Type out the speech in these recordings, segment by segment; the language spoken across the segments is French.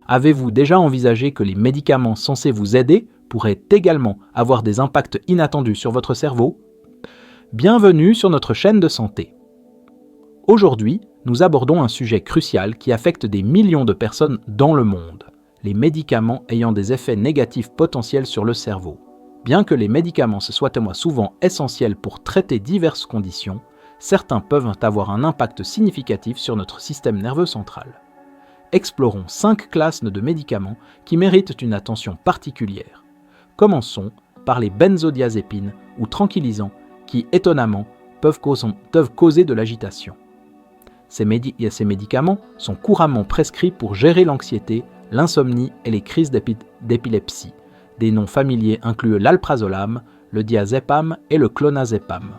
Avez-vous déjà envisagé que les médicaments censés vous aider pourraient également avoir des impacts inattendus sur votre cerveau ? Bienvenue sur notre chaîne de santé. Aujourd'hui, nous abordons un sujet crucial qui affecte des millions de personnes dans le monde, les médicaments ayant des effets négatifs potentiels sur le cerveau. Bien que les médicaments se soient souvent essentiels pour traiter diverses conditions, certains peuvent avoir un impact significatif sur notre système nerveux central. Explorons 5 classes de médicaments qui méritent une attention particulière. Commençons par les benzodiazépines ou tranquillisants qui, étonnamment, peuvent causer de l'agitation. Ces médicaments sont couramment prescrits pour gérer l'anxiété, l'insomnie et les crises d'épilepsie. Des noms familiers incluent l'alprazolam, le diazépam et le clonazépam.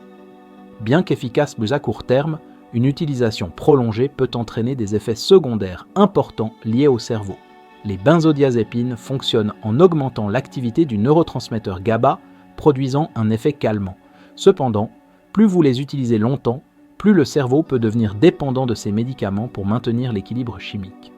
Bien qu'efficaces à court terme, une utilisation prolongée peut entraîner des effets secondaires importants liés au cerveau. Les benzodiazépines fonctionnent en augmentant l'activité du neurotransmetteur GABA, produisant un effet calmant. Cependant, plus vous les utilisez longtemps, plus le cerveau peut devenir dépendant de ces médicaments pour maintenir l'équilibre chimique.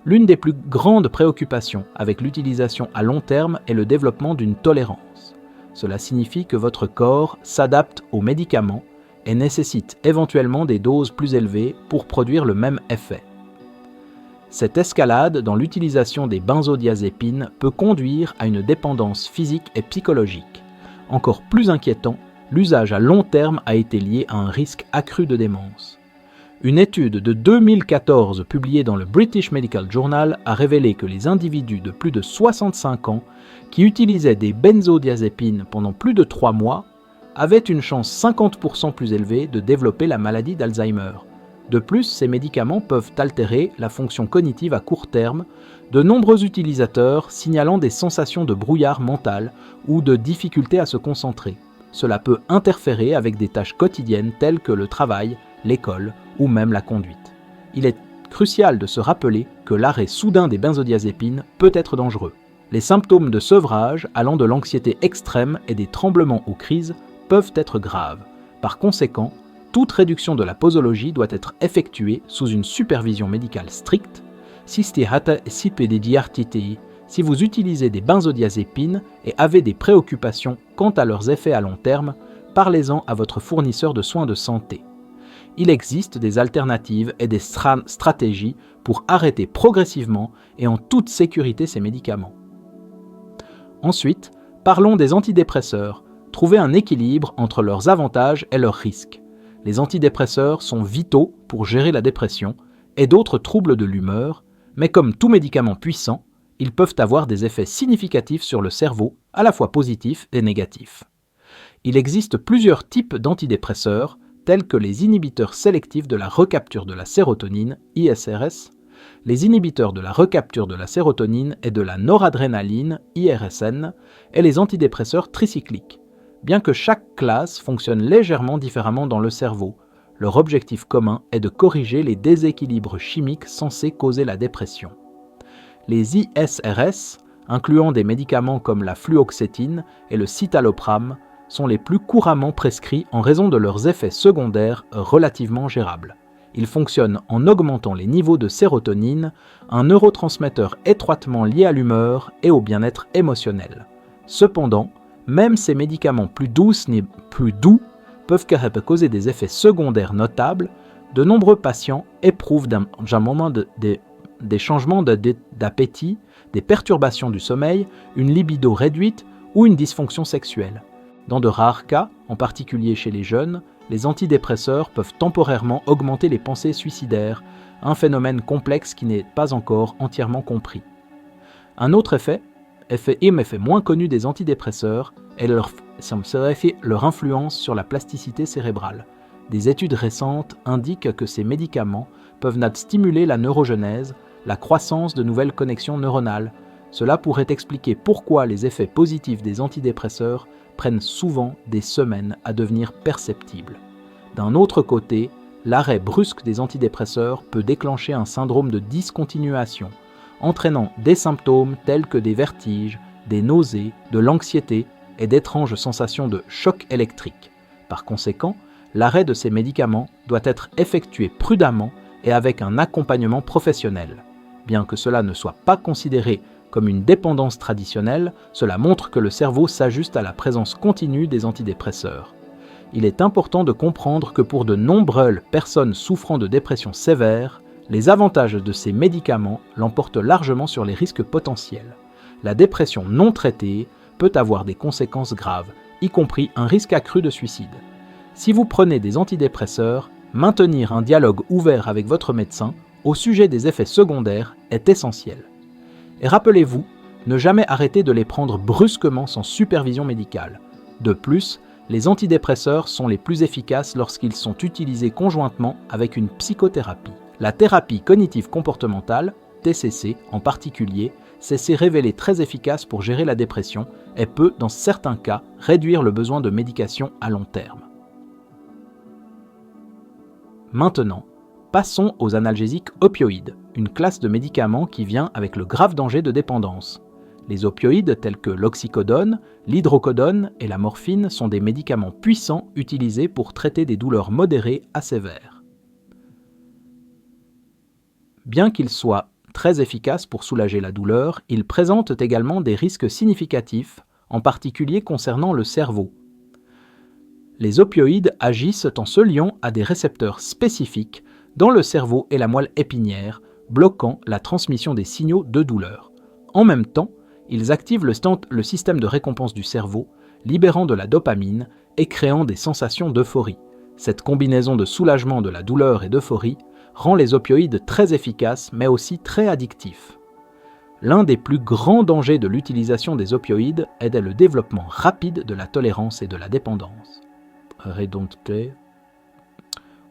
L'une des plus grandes préoccupations avec l'utilisation à long terme est le développement d'une tolérance. Cela signifie que votre corps s'adapte aux médicaments et nécessite éventuellement des doses plus élevées pour produire le même effet. Cette escalade dans l'utilisation des benzodiazépines peut conduire à une dépendance physique et psychologique. Encore plus inquiétant, l'usage à long terme a été lié à un risque accru de démence. Une étude de 2014 publiée dans le British Medical Journal a révélé que les individus de plus de 65 ans qui utilisaient des benzodiazépines pendant plus de 3 mois avaient une chance 50% plus élevée de développer la maladie d'Alzheimer. De plus, ces médicaments peuvent altérer la fonction cognitive à court terme, de nombreux utilisateurs signalant des sensations de brouillard mental ou de difficulté à se concentrer. Cela peut interférer avec des tâches quotidiennes telles que le travail, l'école ou même la conduite. Il est crucial de se rappeler que l'arrêt soudain des benzodiazépines peut être dangereux. Les symptômes de sevrage allant de l'anxiété extrême et des tremblements ou crises peuvent être graves. Par conséquent, toute réduction de la posologie doit être effectuée sous une supervision médicale stricte. Si vous utilisez des benzodiazépines et avez des préoccupations quant à leurs effets à long terme, parlez-en à votre fournisseur de soins de santé. Il existe des alternatives et des stratégies pour arrêter progressivement et en toute sécurité ces médicaments. Ensuite, parlons des antidépresseurs. Trouvez un équilibre entre leurs avantages et leurs risques. Les antidépresseurs sont vitaux pour gérer la dépression et d'autres troubles de l'humeur, mais comme tout médicament puissant, ils peuvent avoir des effets significatifs sur le cerveau, à la fois positifs et négatifs. Il existe plusieurs types d'antidépresseurs, tels que les inhibiteurs sélectifs de la recapture de la sérotonine, ISRS, les inhibiteurs de la recapture de la sérotonine et de la noradrénaline, IRSN, et les antidépresseurs tricycliques. Bien que chaque classe fonctionne légèrement différemment dans le cerveau, leur objectif commun est de corriger les déséquilibres chimiques censés causer la dépression. Les ISRS, incluant des médicaments comme la fluoxétine et le citalopram, sont les plus couramment prescrits en raison de leurs effets secondaires relativement gérables. Ils fonctionnent en augmentant les niveaux de sérotonine, un neurotransmetteur étroitement lié à l'humeur et au bien-être émotionnel. Cependant, même ces médicaments plus doux peuvent causer des effets secondaires notables. De nombreux patients éprouvent d'un moment des changements d'appétit, des perturbations du sommeil, une libido réduite ou une dysfonction sexuelle. Dans de rares cas, en particulier chez les jeunes, les antidépresseurs peuvent temporairement augmenter les pensées suicidaires, un phénomène complexe qui n'est pas encore entièrement compris. Un autre effet moins connu des antidépresseurs est leur influence sur la plasticité cérébrale. Des études récentes indiquent que ces médicaments peuvent stimuler la neurogenèse, la croissance de nouvelles connexions neuronales. Cela pourrait expliquer pourquoi les effets positifs des antidépresseurs prennent souvent des semaines à devenir perceptibles. D'un autre côté, l'arrêt brusque des antidépresseurs peut déclencher un syndrome de discontinuation, entraînant des symptômes tels que des vertiges, des nausées, de l'anxiété et d'étranges sensations de choc électrique. Par conséquent, l'arrêt de ces médicaments doit être effectué prudemment et avec un accompagnement professionnel. Bien que cela ne soit pas considéré comme une dépendance traditionnelle, cela montre que le cerveau s'ajuste à la présence continue des antidépresseurs. Il est important de comprendre que pour de nombreuses personnes souffrant de dépression sévère, les avantages de ces médicaments l'emportent largement sur les risques potentiels. La dépression non traitée peut avoir des conséquences graves, y compris un risque accru de suicide. Si vous prenez des antidépresseurs, maintenir un dialogue ouvert avec votre médecin au sujet des effets secondaires est essentiel. Et rappelez-vous, ne jamais arrêter de les prendre brusquement sans supervision médicale. De plus, les antidépresseurs sont les plus efficaces lorsqu'ils sont utilisés conjointement avec une psychothérapie. La thérapie cognitive comportementale, TCC en particulier, s'est révélée très efficace pour gérer la dépression et peut, dans certains cas, réduire le besoin de médication à long terme. Maintenant, passons aux analgésiques opioïdes, une classe de médicaments qui vient avec le grave danger de dépendance. Les opioïdes tels que l'oxycodone, l'hydrocodone et la morphine sont des médicaments puissants utilisés pour traiter des douleurs modérées à sévères. Bien qu'ils soient très efficaces pour soulager la douleur, ils présentent également des risques significatifs, en particulier concernant le cerveau. Les opioïdes agissent en se liant à des récepteurs spécifiques dans le cerveau et la moelle épinière, bloquant la transmission des signaux de douleur. En même temps, ils activent le système de récompense du cerveau, libérant de la dopamine et créant des sensations d'euphorie. Cette combinaison de soulagement de la douleur et d'euphorie rend les opioïdes très efficaces mais aussi très addictifs. L'un des plus grands dangers de l'utilisation des opioïdes est le développement rapide de la tolérance et de la dépendance.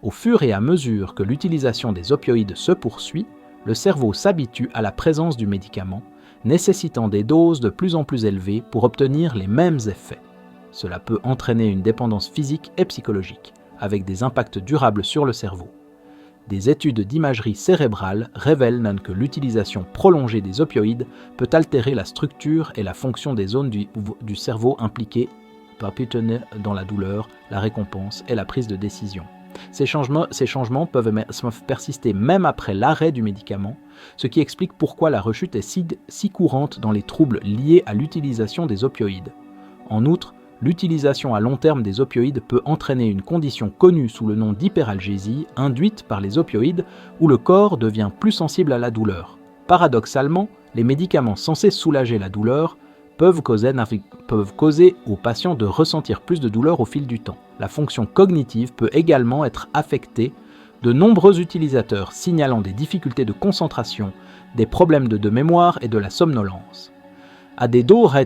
Au fur et à mesure que l'utilisation des opioïdes se poursuit, le cerveau s'habitue à la présence du médicament, nécessitant des doses de plus en plus élevées pour obtenir les mêmes effets. Cela peut entraîner une dépendance physique et psychologique, avec des impacts durables sur le cerveau. Des études d'imagerie cérébrale révèlent que l'utilisation prolongée des opioïdes peut altérer la structure et la fonction des zones du cerveau impliquées dans la douleur, la récompense et la prise de décision. Ces changements peuvent persister même après l'arrêt du médicament, ce qui explique pourquoi la rechute est si courante dans les troubles liés à l'utilisation des opioïdes. En outre, l'utilisation à long terme des opioïdes peut entraîner une condition connue sous le nom d'hyperalgésie induite par les opioïdes où le corps devient plus sensible à la douleur. Paradoxalement, les médicaments censés soulager la douleur peuvent causer aux patients de ressentir plus de douleur au fil du temps. La fonction cognitive peut également être affectée, de nombreux utilisateurs signalant des difficultés de concentration, des problèmes de mémoire et de la somnolence. À des doses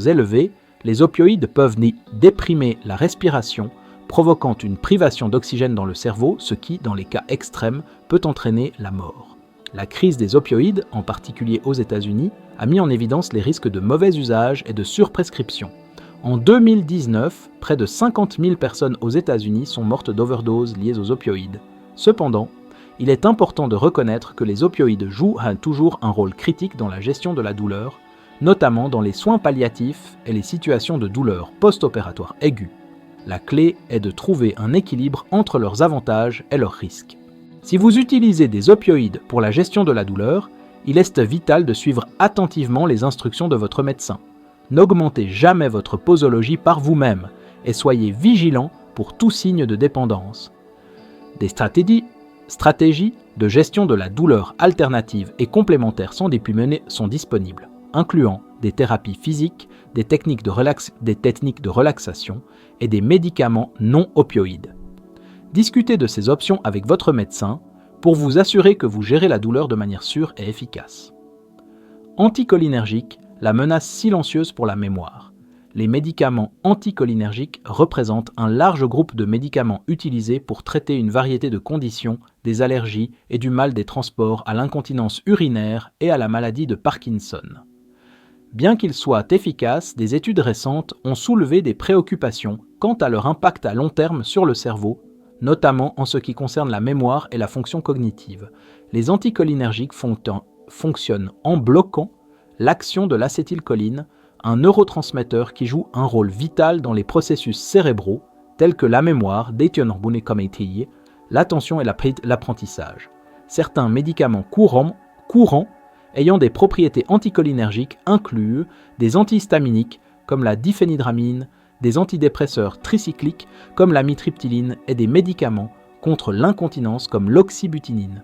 élevées, les opioïdes peuvent déprimer la respiration, provoquant une privation d'oxygène dans le cerveau, ce qui, dans les cas extrêmes, peut entraîner la mort. La crise des opioïdes, en particulier aux États-Unis, a mis en évidence les risques de mauvais usage et de surprescription. En 2019, près de 50 000 personnes aux États-Unis sont mortes d'overdoses liées aux opioïdes. Cependant, il est important de reconnaître que les opioïdes jouent toujours un rôle critique dans la gestion de la douleur, notamment dans les soins palliatifs et les situations de douleur post-opératoire aiguë. La clé est de trouver un équilibre entre leurs avantages et leurs risques. Si vous utilisez des opioïdes pour la gestion de la douleur, il est vital de suivre attentivement les instructions de votre médecin. N'augmentez jamais votre posologie par vous-même et soyez vigilant pour tout signe de dépendance. Des stratégies de gestion de la douleur alternatives et complémentaires sont disponibles, incluant des thérapies physiques, des techniques de relaxation et des médicaments non opioïdes. Discutez de ces options avec votre médecin pour vous assurer que vous gérez la douleur de manière sûre et efficace. Anticholinergiques, la menace silencieuse pour la mémoire. Les médicaments anticholinergiques représentent un large groupe de médicaments utilisés pour traiter une variété de conditions, des allergies et du mal des transports à l'incontinence urinaire et à la maladie de Parkinson. Bien qu'ils soient efficaces, des études récentes ont soulevé des préoccupations quant à leur impact à long terme sur le cerveau, notamment en ce qui concerne la mémoire et la fonction cognitive. Les anticholinergiques fonctionnent en bloquant l'action de l'acétylcholine, un neurotransmetteur qui joue un rôle vital dans les processus cérébraux tels que la mémoire, l'attention et l'apprentissage. Certains médicaments courants ayant des propriétés anticholinergiques incluent des antihistaminiques comme la diphénhydramine, des antidépresseurs tricycliques comme la mitriptyline et des médicaments contre l'incontinence comme l'oxybutynin.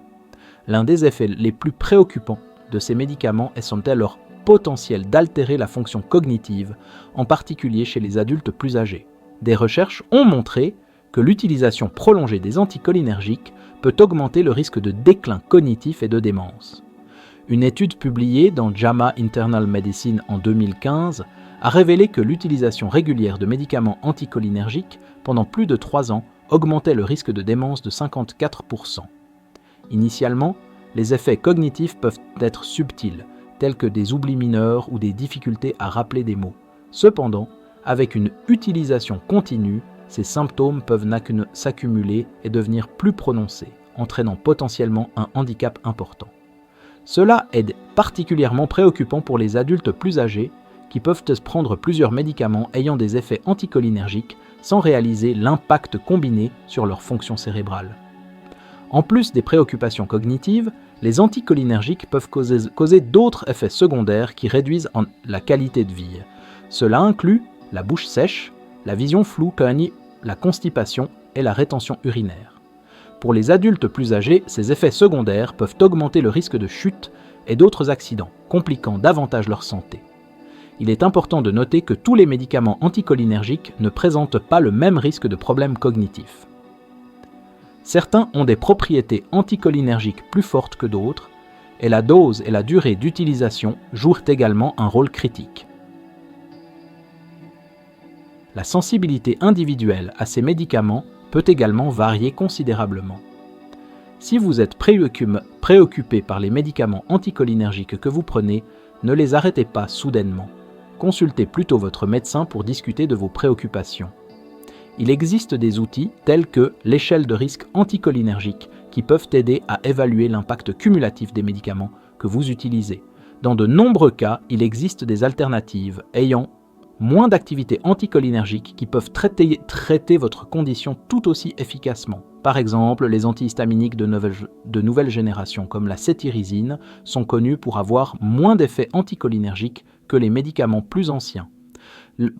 L'un des effets les plus préoccupants de ces médicaments est leur potentiel d'altérer la fonction cognitive, en particulier chez les adultes plus âgés. Des recherches ont montré que l'utilisation prolongée des anticholinergiques peut augmenter le risque de déclin cognitif et de démence. Une étude publiée dans JAMA Internal Medicine en 2015 a révélé que l'utilisation régulière de médicaments anticholinergiques pendant plus de 3 ans augmentait le risque de démence de 54%. Initialement, les effets cognitifs peuvent être subtils, tels que des oublis mineurs ou des difficultés à rappeler des mots. Cependant, avec une utilisation continue, ces symptômes peuvent s'accumuler et devenir plus prononcés, entraînant potentiellement un handicap important. Cela est particulièrement préoccupant pour les adultes plus âgés qui peuvent prendre plusieurs médicaments ayant des effets anticholinergiques sans réaliser l'impact combiné sur leur fonction cérébrale. En plus des préoccupations cognitives, les anticholinergiques peuvent causer d'autres effets secondaires qui réduisent la qualité de vie. Cela inclut la bouche sèche, la vision floue, la constipation et la rétention urinaire. Pour les adultes plus âgés, ces effets secondaires peuvent augmenter le risque de chute et d'autres accidents, compliquant davantage leur santé. Il est important de noter que tous les médicaments anticholinergiques ne présentent pas le même risque de problèmes cognitifs. Certains ont des propriétés anticholinergiques plus fortes que d'autres, et la dose et la durée d'utilisation jouent également un rôle critique. La sensibilité individuelle à ces médicaments peut également varier considérablement. Si vous êtes préoccupé par les médicaments anticholinergiques que vous prenez, ne les arrêtez pas soudainement. Consultez plutôt votre médecin pour discuter de vos préoccupations. Il existe des outils tels que l'échelle de risque anticholinergique qui peuvent aider à évaluer l'impact cumulatif des médicaments que vous utilisez. Dans de nombreux cas, il existe des alternatives ayant moins d'activité anticholinergique qui peuvent traiter votre condition tout aussi efficacement. Par exemple, les antihistaminiques de nouvelle génération comme la cétirizine sont connus pour avoir moins d'effets anticholinergiques que les médicaments plus anciens.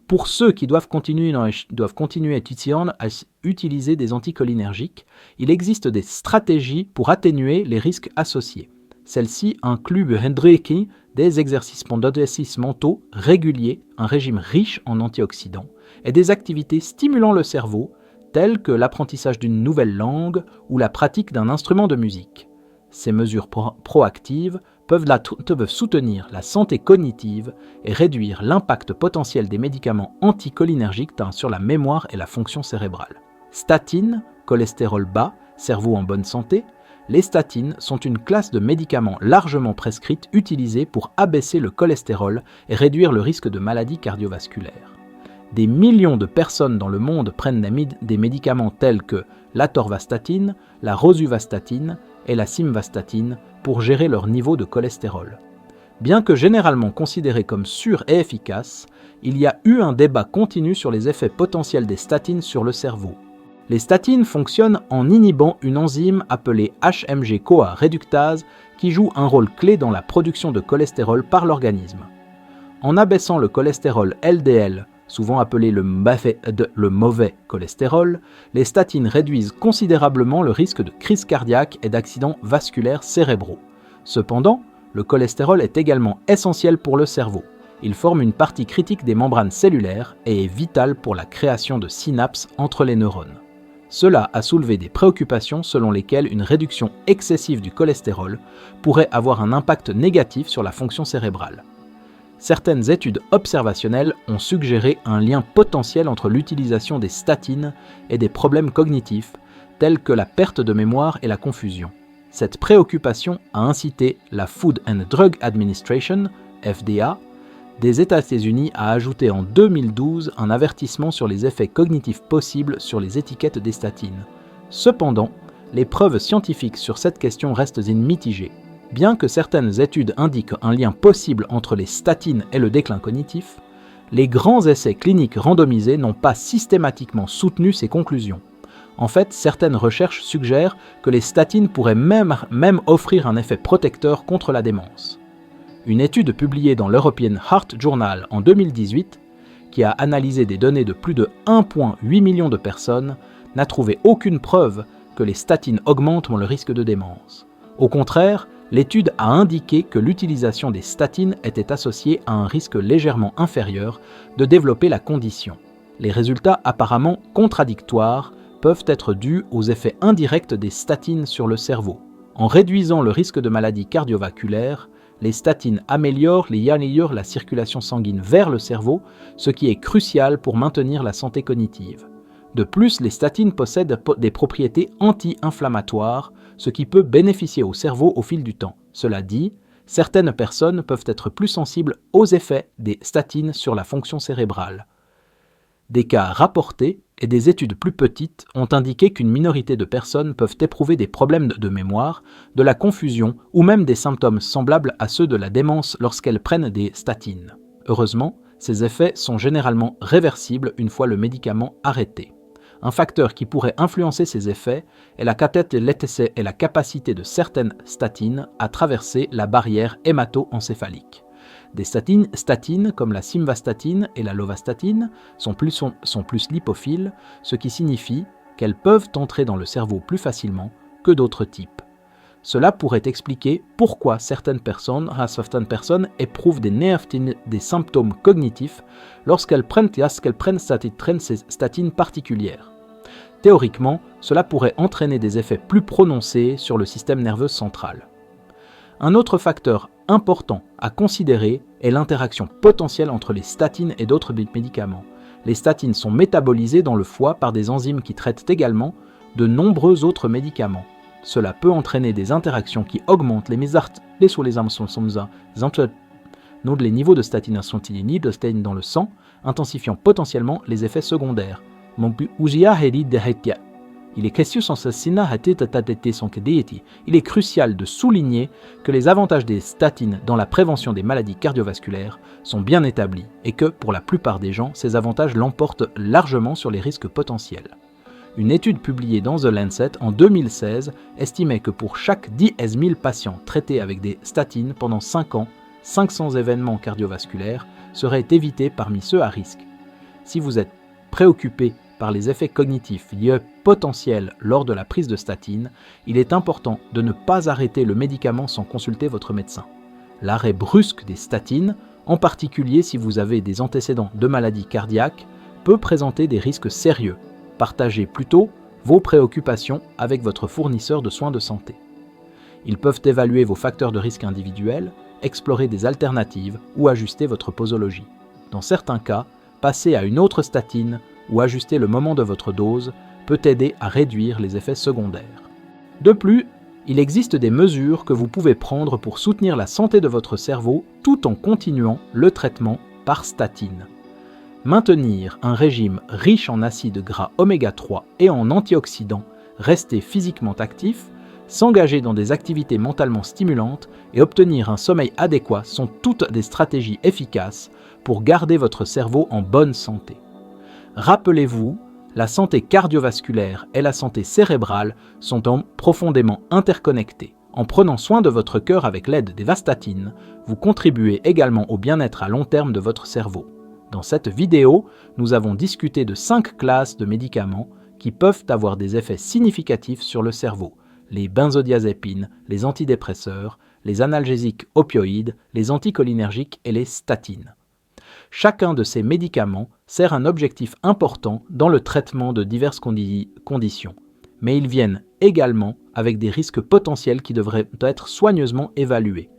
Pour ceux qui doivent continuer à utiliser des anticholinergiques, il existe des stratégies pour atténuer les risques associés. Celles-ci incluent des exercices mentaux réguliers, un régime riche en antioxydants et des activités stimulant le cerveau, telles que l'apprentissage d'une nouvelle langue ou la pratique d'un instrument de musique. Ces mesures proactives peuvent soutenir la santé cognitive et réduire l'impact potentiel des médicaments anticholinergiques sur la mémoire et la fonction cérébrale. Statines, cholestérol bas, cerveau en bonne santé. Les statines sont une classe de médicaments largement prescrites utilisés pour abaisser le cholestérol et réduire le risque de maladies cardiovasculaires. Des millions de personnes dans le monde prennent des médicaments tels que l'atorvastatine, la rosuvastatine et la simvastatine pour gérer leur niveau de cholestérol. Bien que généralement considérés comme sûrs et efficaces, il y a eu un débat continu sur les effets potentiels des statines sur le cerveau. Les statines fonctionnent en inhibant une enzyme appelée HMG-CoA réductase qui joue un rôle clé dans la production de cholestérol par l'organisme. En abaissant le cholestérol LDL, souvent appelé le mauvais cholestérol, les statines réduisent considérablement le risque de crise cardiaque et d'accidents vasculaires cérébraux. Cependant, le cholestérol est également essentiel pour le cerveau. Il forme une partie critique des membranes cellulaires et est vital pour la création de synapses entre les neurones. Cela a soulevé des préoccupations selon lesquelles une réduction excessive du cholestérol pourrait avoir un impact négatif sur la fonction cérébrale. Certaines études observationnelles ont suggéré un lien potentiel entre l'utilisation des statines et des problèmes cognitifs, tels que la perte de mémoire et la confusion. Cette préoccupation a incité la Food and Drug Administration, FDA, des États-Unis à ajouter en 2012 un avertissement sur les effets cognitifs possibles sur les étiquettes des statines. Cependant, les preuves scientifiques sur cette question restent mitigées. Bien que certaines études indiquent un lien possible entre les statines et le déclin cognitif, les grands essais cliniques randomisés n'ont pas systématiquement soutenu ces conclusions. En fait, certaines recherches suggèrent que les statines pourraient même offrir un effet protecteur contre la démence. Une étude publiée dans l'European Heart Journal en 2018, qui a analysé des données de plus de 1,8 million de personnes, n'a trouvé aucune preuve que les statines augmentent le risque de démence. Au contraire, l'étude a indiqué que l'utilisation des statines était associée à un risque légèrement inférieur de développer la condition. Les résultats apparemment contradictoires peuvent être dus aux effets indirects des statines sur le cerveau. En réduisant le risque de maladies cardiovasculaires, les statines améliorent la circulation sanguine vers le cerveau, ce qui est crucial pour maintenir la santé cognitive. De plus, les statines possèdent des propriétés anti-inflammatoires, ce qui peut bénéficier au cerveau au fil du temps. Cela dit, certaines personnes peuvent être plus sensibles aux effets des statines sur la fonction cérébrale. Des cas rapportés et des études plus petites ont indiqué qu'une minorité de personnes peuvent éprouver des problèmes de mémoire, de la confusion ou même des symptômes semblables à ceux de la démence lorsqu'elles prennent des statines. Heureusement, ces effets sont généralement réversibles une fois le médicament arrêté. Un facteur qui pourrait influencer ces effets est la capacité de certaines statines à traverser la barrière hémato-encéphalique. Des statines comme la simvastatine et la lovastatine sont plus lipophiles, ce qui signifie qu'elles peuvent entrer dans le cerveau plus facilement que d'autres types. Cela pourrait expliquer pourquoi certaines personnes éprouvent des symptômes cognitifs lorsqu'elles prennent ces statines particulières. Théoriquement, cela pourrait entraîner des effets plus prononcés sur le système nerveux central. Un autre facteur important à considérer est l'interaction potentielle entre les statines et d'autres médicaments. Les statines sont métabolisées dans le foie par des enzymes qui traitent également de nombreux autres médicaments. Cela peut entraîner des interactions qui augmentent les niveaux de statine dans le sang, intensifiant potentiellement les effets secondaires. Il est crucial de souligner que les avantages des statines dans la prévention des maladies cardiovasculaires sont bien établis et que, pour la plupart des gens, ces avantages l'emportent largement sur les risques potentiels. Une étude publiée dans The Lancet en 2016 estimait que pour chaque 10 000 patients traités avec des statines pendant 5 ans, 500 événements cardiovasculaires seraient évités parmi ceux à risque. Si vous êtes préoccupé par les effets cognitifs liés potentiels lors de la prise de statine, il est important de ne pas arrêter le médicament sans consulter votre médecin. L'arrêt brusque des statines, en particulier si vous avez des antécédents de maladies cardiaques, peut présenter des risques sérieux. Partagez plutôt vos préoccupations avec votre fournisseur de soins de santé. Ils peuvent évaluer vos facteurs de risque individuels, explorer des alternatives ou ajuster votre posologie. Dans certains cas, passer à une autre statine ou ajuster le moment de votre dose peut aider à réduire les effets secondaires. De plus, il existe des mesures que vous pouvez prendre pour soutenir la santé de votre cerveau tout en continuant le traitement par statine. Maintenir un régime riche en acides gras oméga 3 et en antioxydants, rester physiquement actif, s'engager dans des activités mentalement stimulantes et obtenir un sommeil adéquat sont toutes des stratégies efficaces pour garder votre cerveau en bonne santé. Rappelez-vous, la santé cardiovasculaire et la santé cérébrale sont profondément interconnectées. En prenant soin de votre cœur avec l'aide des statines, vous contribuez également au bien-être à long terme de votre cerveau. Dans cette vidéo, nous avons discuté de 5 classes de médicaments qui peuvent avoir des effets significatifs sur le cerveau: les benzodiazépines, les antidépresseurs, les analgésiques opioïdes, les anticholinergiques et les statines. Chacun de ces médicaments sert un objectif important dans le traitement de diverses conditions, mais ils viennent également avec des risques potentiels qui devraient être soigneusement évalués.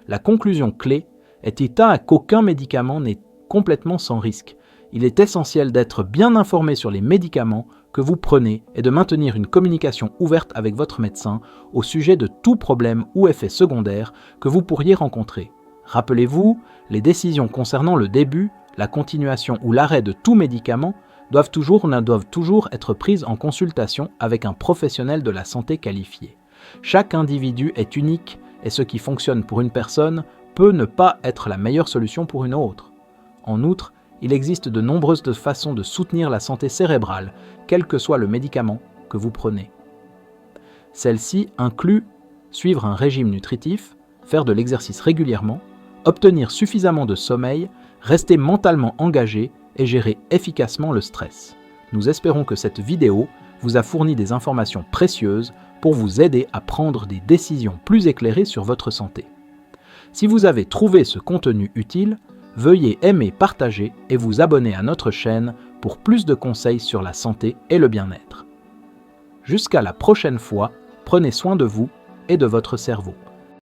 La conclusion clé est qu'aucun médicament n'est complètement sans risque. Il est essentiel d'être bien informé sur les médicaments que vous prenez et de maintenir une communication ouverte avec votre médecin au sujet de tout problème ou effet secondaire que vous pourriez rencontrer. Rappelez-vous, les décisions concernant le début, la continuation ou l'arrêt de tout médicament doivent toujours être prises en consultation avec un professionnel de la santé qualifié. Chaque individu est unique et ce qui fonctionne pour une personne peut ne pas être la meilleure solution pour une autre. En outre, il existe de nombreuses façons de soutenir la santé cérébrale, quel que soit le médicament que vous prenez. Celle-ci inclut suivre un régime nutritif, faire de l'exercice régulièrement, obtenir suffisamment de sommeil, rester mentalement engagé et gérer efficacement le stress. Nous espérons que cette vidéo vous a fourni des informations précieuses pour vous aider à prendre des décisions plus éclairées sur votre santé. Si vous avez trouvé ce contenu utile, veuillez aimer, partager et vous abonner à notre chaîne pour plus de conseils sur la santé et le bien-être. Jusqu'à la prochaine fois, prenez soin de vous et de votre cerveau.